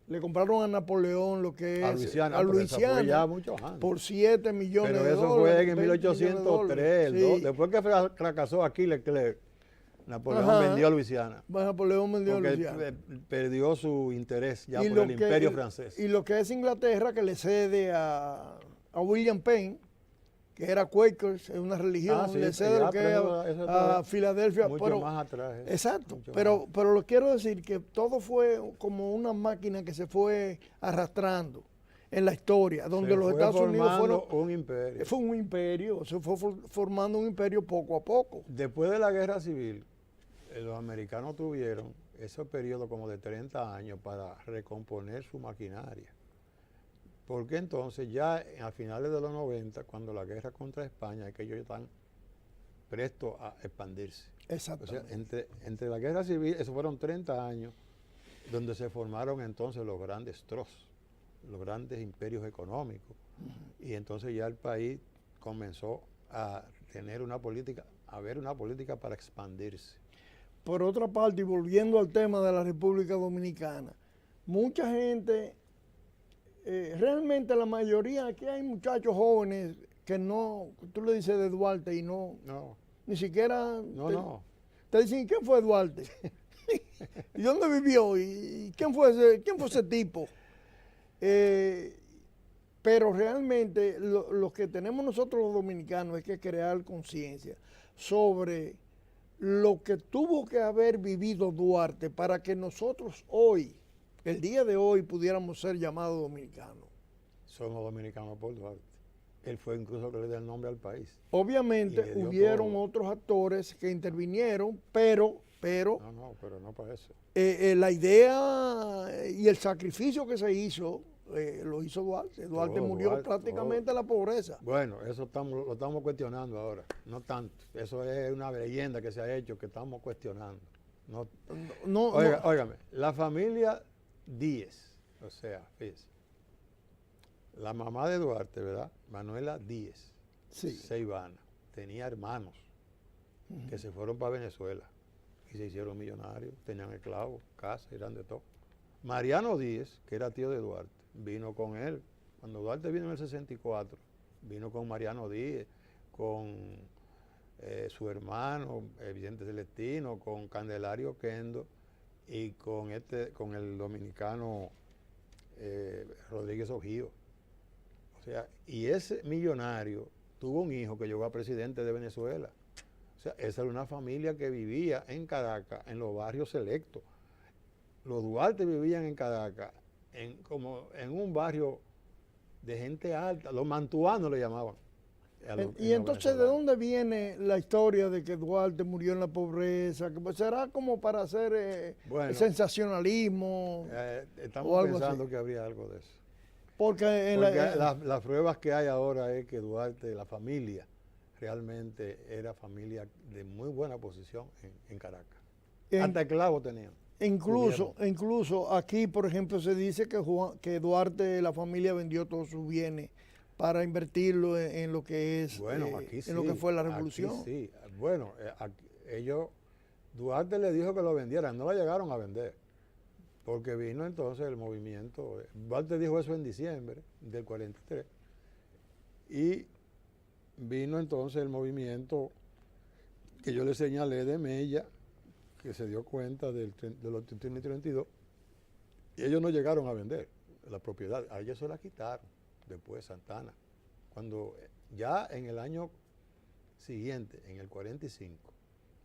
Le compraron a Napoleón lo que A es Luisiana, a pero eso fue Luisiana ya muchos años. por 7 millones Pero de eso dólares. fue en 20 millones de 1803, dólares. Sí. después que fracasó aquí Leclerc, Napoleón Ajá. vendió a Luisiana. Napoleón vendió a Porque Luisiana. perdió su interés ya Y por lo el que- imperio francés. Y lo que es Inglaterra, que le cede a William Penn, que era Quakers, es una religión, Ah, sí, le cede ya, lo que pero es eso a todavía Filadelfia. mucho pero- más atrás. Exacto, mucho pero, más. pero lo quiero decir que todo fue como una máquina que se fue arrastrando en la historia, donde Se los fue Estados Unidos formando fueron, un imperio. fue un imperio, se fue formando un imperio poco a poco. Después de la guerra civil, los americanos tuvieron ese periodo como de 30 años para recomponer su maquinaria. Porque entonces ya a finales de los 90, cuando la guerra contra España, es que ellos están prestos a expandirse. O sea, Exactamente. entre la guerra civil, esos fueron 30 años donde se formaron entonces los grandes trozos, los grandes imperios económicos. Y entonces ya el país comenzó a tener una política, a ver una política para expandirse. Por otra parte, y volviendo al tema de la República Dominicana, mucha gente, realmente la mayoría, aquí hay muchachos jóvenes que no, tú le dices de Duarte y no, No, ni siquiera no. te dicen, ¿y quién fue Duarte? ¿Y dónde vivió? ¿Y quién fue ese tipo? Pero realmente lo que tenemos nosotros los dominicanos es que crear conciencia sobre lo que tuvo que haber vivido Duarte para que nosotros hoy, el día de hoy, pudiéramos ser llamados dominicanos. Somos dominicanos por Duarte. Él fue incluso que le dio el nombre al país. Obviamente Y le dio hubieron todo. otros actores que intervinieron, pero pero no para eso. la idea y el sacrificio que se hizo, lo hizo Duarte. Duarte Todo, murió Duarte, prácticamente en la pobreza. Bueno, eso lo estamos cuestionando ahora, no tanto. Eso es una leyenda que se ha hecho que estamos cuestionando. No, óigame, la familia Díez, o sea, fíjese, la mamá de Duarte, ¿verdad? Manuela Díez, Sí. Seivana, tenía hermanos que se fueron para Venezuela y se hicieron millonarios, tenían esclavos, casa, eran de todo. Mariano Díez, que era tío de Duarte, vino con él. Cuando Duarte vino en el 64, vino con Mariano Díez, con su hermano, Vicente Celestino, con Candelario Kendo y con el dominicano Rodríguez Ojío. O sea, y ese millonario tuvo un hijo que llegó a presidente de Venezuela. O sea, esa era una familia que vivía en Caracas, en los barrios selectos. Los Duarte vivían en Caracas, como en un barrio de gente alta, los mantuanos le llamaban. Y entonces, ¿de dónde viene la historia de que Duarte murió en la pobreza? Que pues, ¿será como para hacer sensacionalismo? Estamos pensando que habría algo de eso. Porque las pruebas que hay ahora es que Duarte, la familia, realmente era familia de muy buena posición en Caracas. Hasta esclavos tenían. Incluso aquí, por ejemplo, se dice que Duarte, la familia vendió todos sus bienes para invertirlo en lo que es, aquí sí, en lo que fue la revolución. Sí, bueno, Duarte le dijo que lo vendieran, no lo llegaron a vender, porque vino entonces el movimiento, Duarte dijo eso en diciembre del 43, y vino entonces el movimiento que yo le señalé de Mella, que se dio cuenta de los 31 y 32, y ellos no llegaron a vender la propiedad, a ellos se la quitaron después Santana. Cuando ya en el año siguiente, en el 45,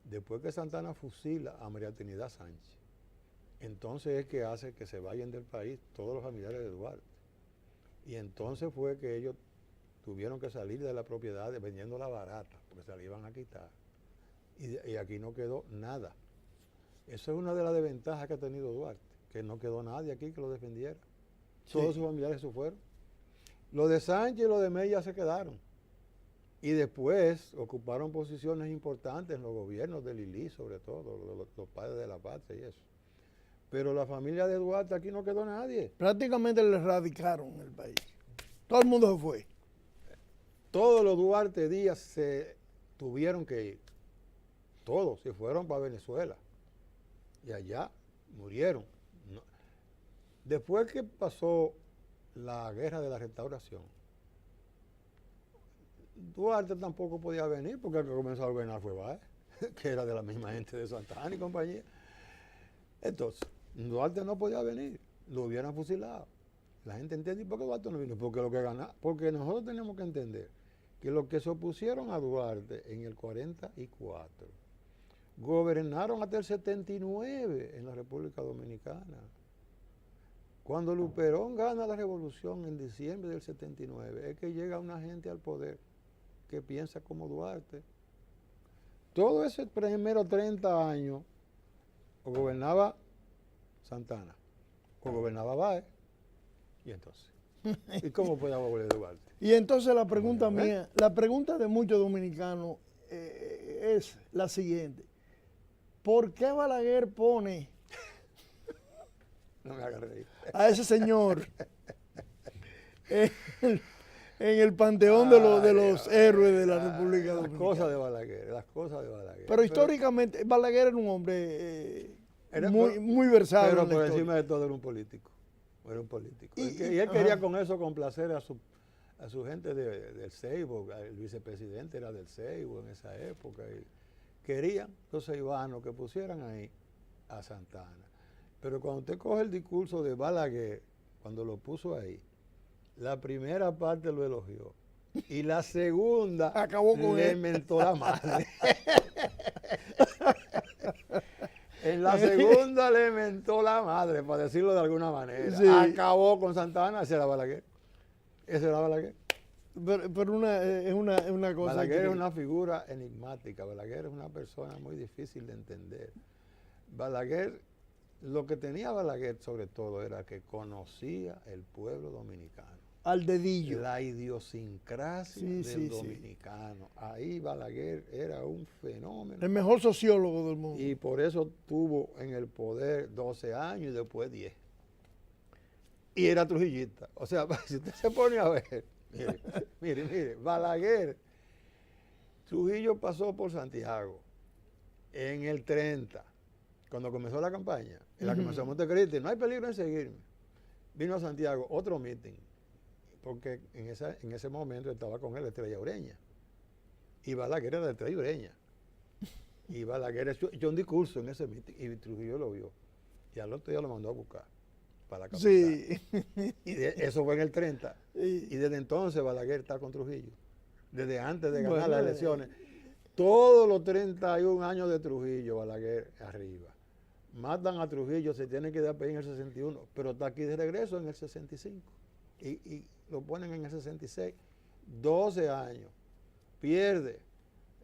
después que Santana fusila a María Trinidad Sánchez, entonces es que hace que se vayan del país todos los familiares de Duarte. Y entonces fue que ellos tuvieron que salir de la propiedad vendiéndola barata, porque se la iban a quitar. Y aquí no quedó nada. Eso es una de las desventajas que ha tenido Duarte, que no quedó nadie aquí que lo defendiera. Sí. Todos sus familiares se fueron. Los de Sánchez y los de Mella se quedaron. Y después ocuparon posiciones importantes en los gobiernos de Lili, sobre todo, los padres de la patria y eso. Pero la familia de Duarte aquí no quedó nadie. Prácticamente le erradicaron el país. Todo el mundo se fue. Todos los Duarte Díaz se tuvieron que ir. Todos se fueron para Venezuela. Y allá murieron. No. Después que pasó la guerra de la restauración, Duarte tampoco podía venir porque el que comenzó a gobernar fue Báez. que era de la misma gente de Santana y compañía. Entonces, Duarte no podía venir, lo hubieran fusilado. La gente entiende, ¿y por qué Duarte no vino? Porque lo que ganaba, porque nosotros tenemos que entender que los que se opusieron a Duarte en el 44 gobernaron hasta el 79 en la República Dominicana. Cuando Luperón gana la revolución en diciembre del 79, es que llega una gente al poder que piensa como Duarte. Todo ese primero 30 años, o gobernaba Santana, o gobernaba Báez, y entonces, ¿y cómo puede volver Duarte? Y entonces la pregunta mía, la pregunta de muchos dominicanos es la siguiente. ¿Por qué Balaguer pone No me hagas reír. a ese señor en el panteón de los héroes de la República Las Dominicana? cosas de Balaguer, las cosas de Balaguer. Pero históricamente Balaguer era un hombre Era muy versado Pero en la por historia. encima de todo era un político. Era un político. Y él quería con eso complacer a su gente del Seibo. El vicepresidente era del Seibo en esa época. Y querían los seibanos que pusieran ahí a Santana. Pero cuando usted coge el discurso de Balaguer, cuando lo puso ahí, la primera parte lo elogió. Y la segunda Acabó con le él. mentó la madre. En la segunda le mentó la madre, para decirlo de alguna manera. Sí. Acabó con Santana, ese era Balaguer. Ese era Balaguer. Pero es una cosa Balaguer que... es una figura enigmática. Balaguer es una persona muy difícil de entender. Balaguer, lo que tenía Balaguer sobre todo era que conocía el pueblo dominicano. Al dedillo. La idiosincrasia del dominicano. Ahí Balaguer era un fenómeno. El mejor sociólogo del mundo. Y por eso tuvo en el poder 12 años y después 10. Y era trujillista. O sea, si usted se pone a ver, mire, Balaguer, Trujillo pasó por Santiago en el 30, cuando comenzó la campaña, en la que comenzó Montecristi, no hay peligro en seguirme. Vino a Santiago, otro meeting, porque en ese momento estaba con él Estrella Ureña. Y Balaguer era de Estrella Ureña. Y Balaguer echó un discurso en ese meeting y Trujillo lo vio. Y al otro día lo mandó a buscar para la capital. Sí. Y eso fue en el 30. Y desde entonces Balaguer está con Trujillo. Desde antes de ganar las elecciones. Todos los 31 años de Trujillo, Balaguer arriba. Matan a Trujillo, se tiene que dar en el 61, pero está aquí de regreso en el 65. Y lo ponen en el 66. 12 años. Pierde.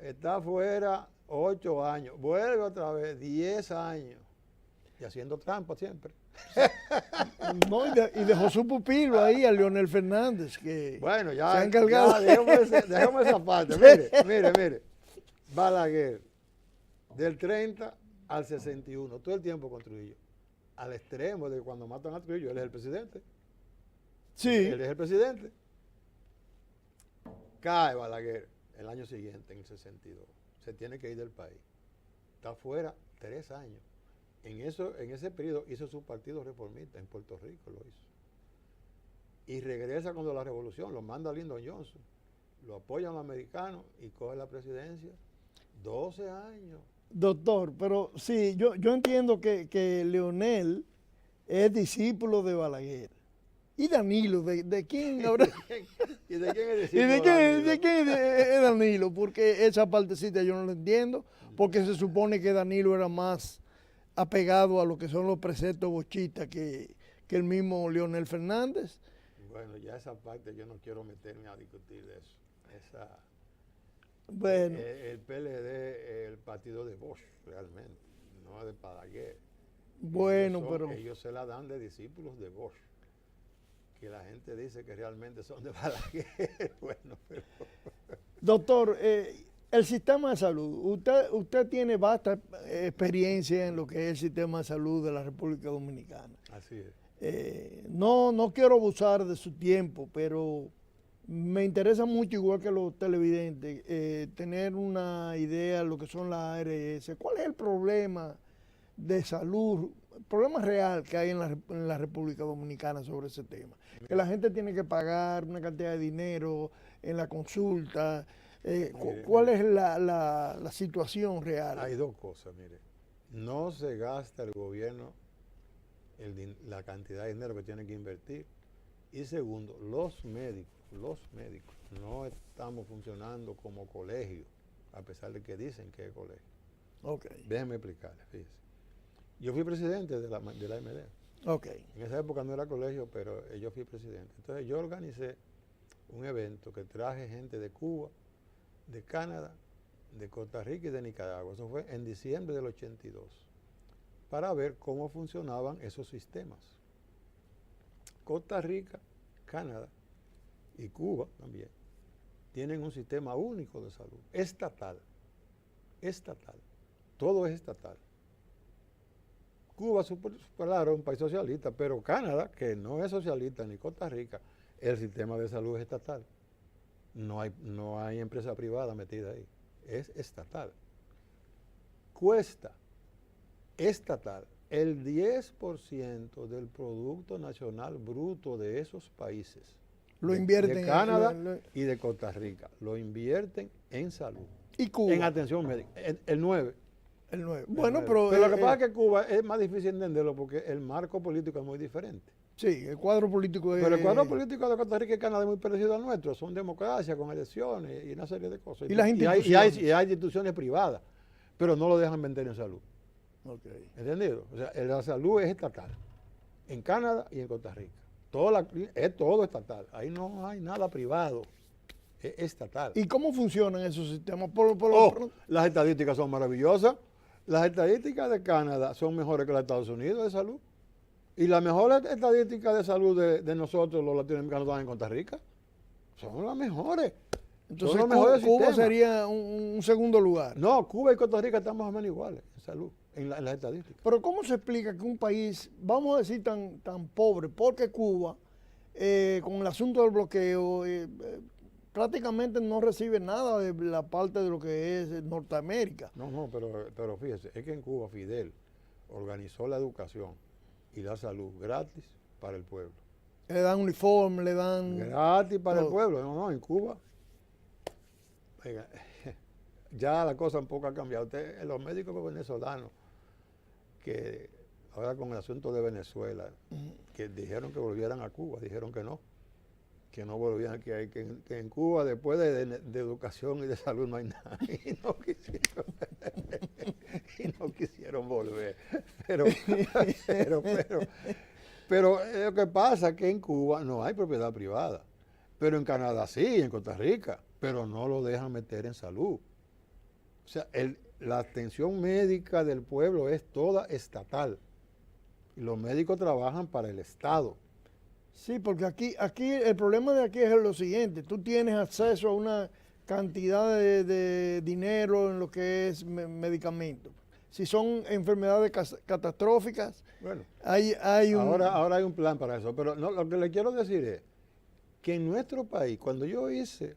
Está afuera 8 años. Vuelve otra vez 10 años. Y haciendo trampa siempre. No, y dejó su pupilo ahí a Leonel Fernández, que bueno, ya, se ha encargado. dejemos esa parte. Mire. Balaguer, del 30 al 61, todo el tiempo con Trujillo. Al extremo de cuando matan a Trujillo, él es el presidente. Sí. Él es el presidente. Cae Balaguer el año siguiente, en el 62. Se tiene que ir del país. Está fuera 3 años. En ese periodo hizo su partido reformista, en Puerto Rico lo hizo. Y regresa cuando la revolución, lo manda a Lyndon Johnson, lo apoyan los americanos y coge la presidencia. 12 años. Doctor, pero sí, yo entiendo que Leonel es discípulo de Balaguer. ¿Y Danilo? ¿De quién habrá? ¿Y de quién es ¿Y discípulo de quién es Danilo? Porque esa partecita yo no la entiendo, porque se supone que Danilo era más apegado a lo que son los preceptos bochistas que el mismo Leonel Fernández. Bueno, ya esa parte yo no quiero meterme a discutir de eso. Bueno. El PLD es el partido de Bosch, realmente, no de Balaguer. Bueno, ellos se la dan de discípulos de Bosch, que la gente dice que realmente son de Balaguer. Bueno, pero... Doctor, el sistema de salud, usted tiene vasta experiencia en lo que es el sistema de salud de la República Dominicana. Así es. No quiero abusar de su tiempo, pero me interesa mucho, igual que los televidentes, tener una idea de lo que son las ARS. ¿Cuál es el problema de salud, el problema real que hay en la República Dominicana sobre ese tema? Que la gente tiene que pagar una cantidad de dinero en la consulta, ¿Cuál es la situación real? Hay dos cosas, mire. No se gasta el gobierno la cantidad de dinero que tiene que invertir. Y segundo, los médicos no estamos funcionando como colegio, a pesar de que dicen que es colegio. Okay. Déjenme explicarles, fíjense. Yo fui presidente de la MD. Okay. En esa época no era colegio, pero yo fui presidente. Entonces yo organicé un evento que traje gente de Cuba, de Canadá, de Costa Rica y de Nicaragua. Eso fue en diciembre del 82, para ver cómo funcionaban esos sistemas. Costa Rica, Canadá y Cuba también tienen un sistema único de salud, estatal. Todo es estatal. Cuba, claro, es un país socialista, pero Canadá, que no es socialista, ni Costa Rica, el sistema de salud es estatal. No hay empresa privada metida ahí, es estatal. Cuesta estatal el 10% del Producto Nacional Bruto de esos países. Lo invierten de Canadá y de Costa Rica. Lo invierten en salud. ¿Y Cuba? En atención médica. El 9. El 9. Bueno, 9. pero lo que pasa es que Cuba es más difícil entenderlo porque el marco político es muy diferente. Sí, el cuadro político es... Pero el cuadro político de Costa Rica y Canadá es muy parecido al nuestro. Son democracia con elecciones y una serie de cosas. ¿Y las instituciones? Y hay instituciones privadas, pero no lo dejan vender en salud. Okay. ¿Entendido? O sea, la salud es estatal. En Canadá y en Costa Rica. Es todo estatal. Ahí no hay nada privado. Es estatal. ¿Y cómo funcionan esos sistemas? Las estadísticas son maravillosas. Las estadísticas de Canadá son mejores que las de Estados Unidos de salud. Y las mejores estadísticas de salud de nosotros, los latinoamericanos, están en Costa Rica. Son las mejores. Entonces, Cuba sería un segundo lugar. No, Cuba y Costa Rica están más o menos iguales en salud, en las estadísticas. Pero ¿cómo se explica que un país, vamos a decir, tan pobre, porque Cuba, con el asunto del bloqueo, prácticamente no recibe nada de la parte de lo que es Norteamérica? No, pero fíjese, es que en Cuba Fidel organizó la educación y la salud gratis para el pueblo. Le dan uniforme, le dan... Gratis para el pueblo. No, en Cuba. Oiga, ya la cosa un poco ha cambiado. Los médicos venezolanos, que ahora con el asunto de Venezuela, que dijeron que volvieran a Cuba, dijeron que no volvían, que en Cuba después de educación y de salud no hay nada. Y no quisieron volver. Pero lo que pasa es que en Cuba no hay propiedad privada, pero en Canadá sí, en Costa Rica, pero no lo dejan meter en salud. O sea, la atención médica del pueblo es toda estatal y los médicos trabajan para el Estado. Sí, porque aquí el problema de aquí es lo siguiente, tú tienes acceso a una cantidad de dinero en lo que es medicamentos. Si son enfermedades catastróficas, bueno, hay un... Ahora hay un plan para eso, pero no, lo que le quiero decir es que en nuestro país, cuando yo hice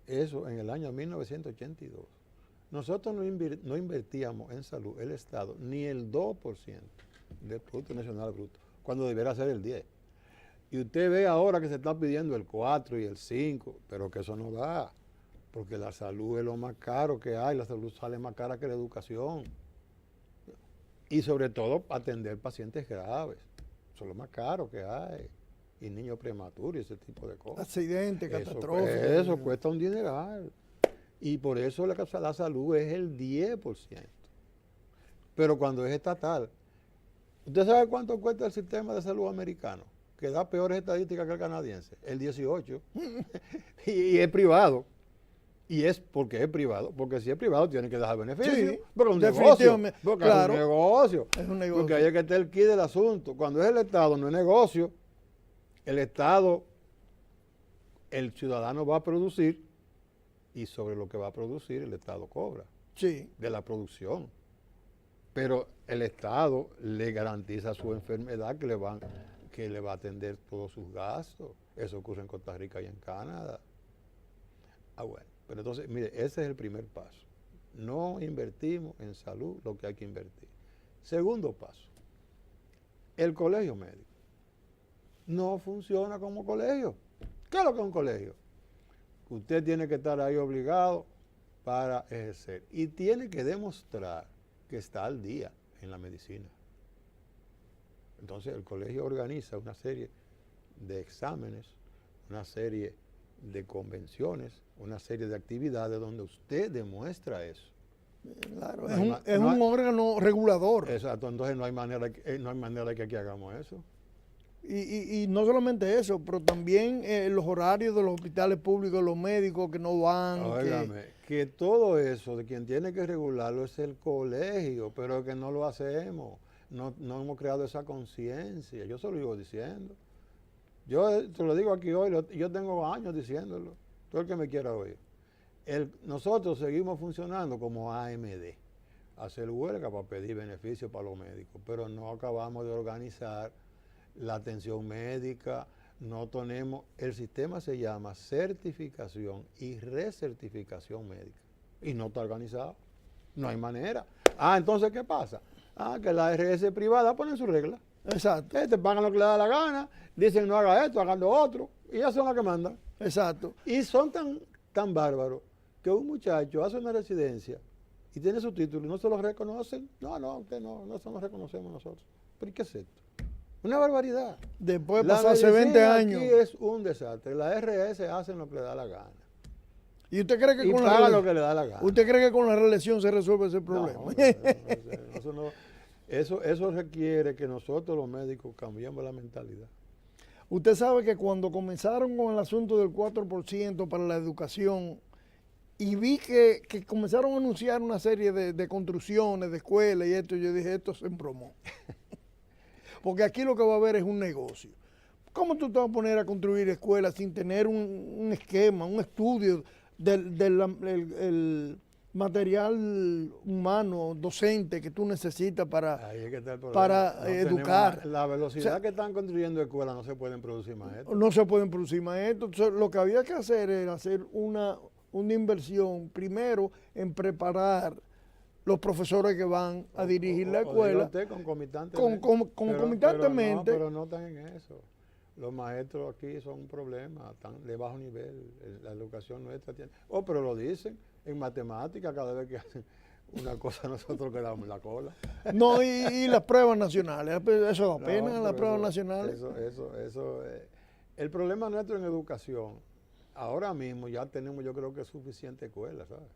eso en el año 1982, nosotros no invertíamos en salud, el Estado, ni el 2% del Producto Nacional Bruto, cuando debiera ser el 10%. Y usted ve ahora que se está pidiendo el 4 y el 5, pero que eso no da, porque la salud es lo más caro que hay, la salud sale más cara que la educación. Y sobre todo atender pacientes graves, eso es lo más caro que hay. Y niños prematuros y ese tipo de cosas. Accidentes, catastróficos. Eso cuesta un dineral. Y por eso la salud es el 10%. Pero cuando es estatal, ¿usted sabe cuánto cuesta el sistema de salud americano? Que da peores estadísticas que el canadiense, el 18%. y es privado. Y es porque es privado, porque si es privado tiene que dejar beneficio. Sí, pero es un negocio. Porque claro, es un negocio. Es un negocio. Porque ahí es que está el quid del asunto. Cuando es el Estado, no es negocio. El Estado, el ciudadano va a producir y sobre lo que va a producir el Estado cobra. Sí. De la producción. Pero el Estado le garantiza su enfermedad que le va a atender todos sus gastos. Eso ocurre en Costa Rica y en Canadá. Bueno, pero entonces, mire, ese es el primer paso. No invertimos en salud lo que hay que invertir. Segundo paso, el colegio médico no funciona como colegio. ¿Qué es lo que es un colegio? Usted tiene que estar ahí obligado para ejercer. Y tiene que demostrar que está al día en la medicina. Entonces el colegio organiza una serie de exámenes, una serie de convenciones, una serie de actividades donde usted demuestra eso. Claro, es un órgano regulador. Exacto, entonces no hay manera de que aquí hagamos eso. Y no solamente eso, pero también los horarios de los hospitales públicos, los médicos que no van. Óigame, que todo eso, de quien tiene que regularlo es el colegio, pero que no lo hacemos. No hemos creado esa conciencia. Yo se lo digo diciendo. Yo te lo digo aquí hoy, yo tengo años diciéndolo. Todo el que me quiera oír. Nosotros seguimos funcionando como AMD, hacer huelga para pedir beneficios para los médicos, pero no acabamos de organizar la atención médica, no tenemos, el sistema se llama certificación y recertificación médica y no está organizado, no hay manera. Entonces, ¿qué pasa? Que la ARS privada pone su regla. Exacto. Te pagan lo que le da la gana, dicen no haga esto, hagan lo otro, y ya son las que mandan. Exacto. Y son tan bárbaros que un muchacho hace una residencia y tiene su título y no se lo reconocen. No, usted no se lo reconocemos nosotros. ¿Pero y qué es esto? Una barbaridad. Después de pasarse 20 años. Aquí es un desastre. La RS hacen lo que le da la gana. ¿Y usted cree que paga lo que le da la gana? ¿Usted cree que con la reelección se resuelve ese problema? Eso requiere que nosotros los médicos cambiemos la mentalidad. Usted sabe que cuando comenzaron con el asunto del 4% para la educación y vi que comenzaron a anunciar una serie de construcciones, de escuelas y esto, yo dije, esto se embromó. Porque aquí lo que va a haber es un negocio. ¿Cómo tú te vas a poner a construir escuelas sin tener un esquema, un estudio del material humano, docente que tú necesitas para educar? La velocidad que están construyendo escuelas no se pueden producir maestros. No se pueden producir maestros. Entonces, lo que había que hacer era hacer una inversión primero en preparar los profesores que van a dirigir la escuela. Concomitantemente. Pero no están en eso. Los maestros aquí son un problema, están de bajo nivel. La educación nuestra tiene. Pero lo dicen en matemáticas, cada vez que hacen una cosa nosotros quedamos en la cola. No, y las pruebas nacionales, eso da pena, las pruebas nacionales. El problema nuestro en educación, ahora mismo ya tenemos, yo creo que suficiente escuelas, ¿sabes?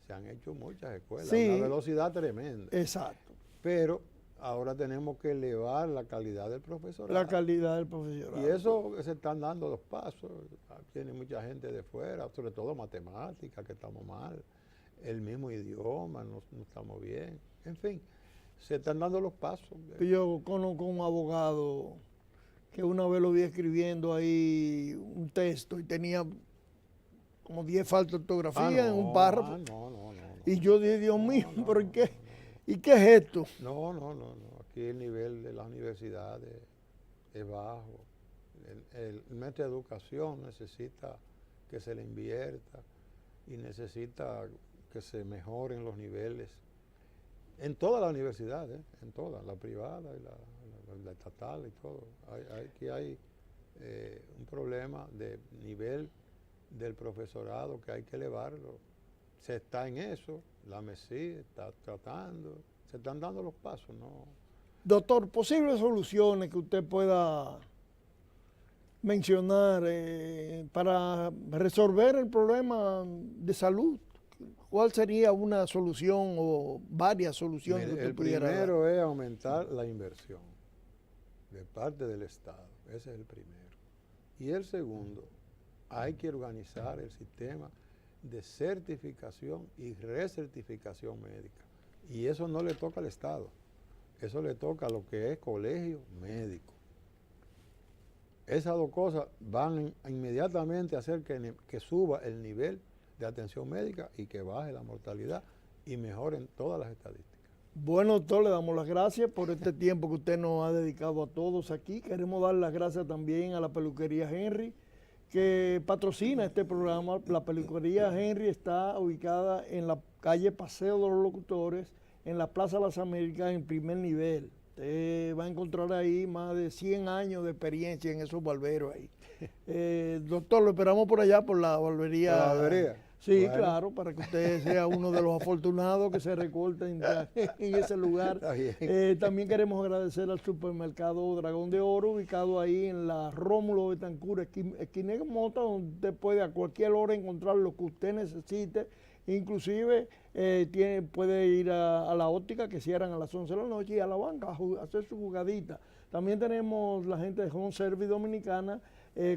Se han hecho muchas escuelas, sí, una velocidad tremenda. Exacto. Pero ahora tenemos que elevar la calidad del profesorado. La calidad del profesorado. Y eso se están dando los pasos. Tiene mucha gente de fuera, sobre todo matemáticas, que estamos mal. El mismo idioma, no estamos bien. En fin, se están dando los pasos. Yo conozco un abogado que una vez lo vi escribiendo ahí un texto y tenía como 10 faltas de ortografía en un párrafo. No. Y yo dije, Dios mío, ¿pero qué? ¿Y qué es esto? No. Aquí el nivel de las universidades es bajo. Nuestra educación necesita que se le invierta y necesita que se mejoren los niveles en todas las universidades, en todas, la privada y la estatal y todo. Aquí hay un problema de nivel del profesorado que hay que elevarlo. Se está en eso, la MESI está tratando, se están dando los pasos, ¿no? Doctor, posibles soluciones que usted pueda mencionar para resolver el problema de salud. ¿Cuál sería una solución o varias soluciones que usted pudiera dar? El primero es aumentar la inversión de parte del Estado, ese es el primero. Y el segundo, hay que organizar el sistema de certificación y recertificación médica. Y eso no le toca al Estado, eso le toca a lo que es colegio médico. Esas dos cosas van inmediatamente a hacer que suba el nivel de atención médica y que baje la mortalidad y mejoren todas las estadísticas. Bueno, doctor, le damos las gracias por este tiempo que usted nos ha dedicado a todos aquí. Queremos dar las gracias también a la peluquería Henry, que patrocina este programa. La peluquería Henry está ubicada en la calle Paseo de los Locutores, en la Plaza de las Américas, en primer nivel. Usted va a encontrar ahí más de 100 años de experiencia en esos barberos ahí. Doctor, lo esperamos por allá, por la barbería. ¿Por la barbería? Sí, Bueno. claro, para que usted sea uno de los afortunados que se recorta en ese lugar. Está bien. También queremos agradecer al supermercado Dragón de Oro, ubicado ahí en la Rómulo Betancourt, esquina Mota, donde usted puede a cualquier hora encontrar lo que usted necesite. Inclusive puede ir a la óptica, que cierran a las 11 de la noche, y a la banca a hacer su jugadita. También tenemos la gente de Home Service Dominicana,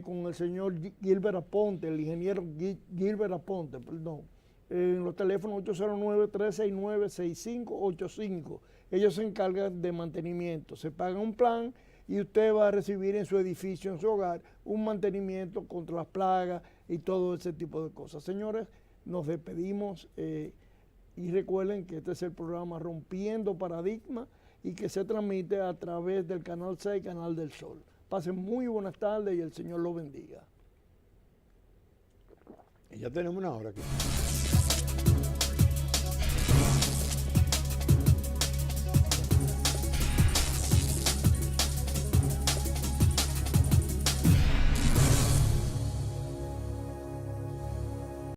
con el señor Gilbert Aponte, el ingeniero Gilbert Aponte, perdón, en los teléfonos 809-369-6585. Ellos se encargan de mantenimiento. Se paga un plan y usted va a recibir en su edificio, en su hogar, un mantenimiento contra las plagas y todo ese tipo de cosas. Señores, nos despedimos y recuerden que este es el programa Rompiendo Paradigmas y que se transmite a través del Canal 6, Canal del Sol. Pasen muy buenas tardes y el Señor los bendiga. Y ya tenemos una hora aquí.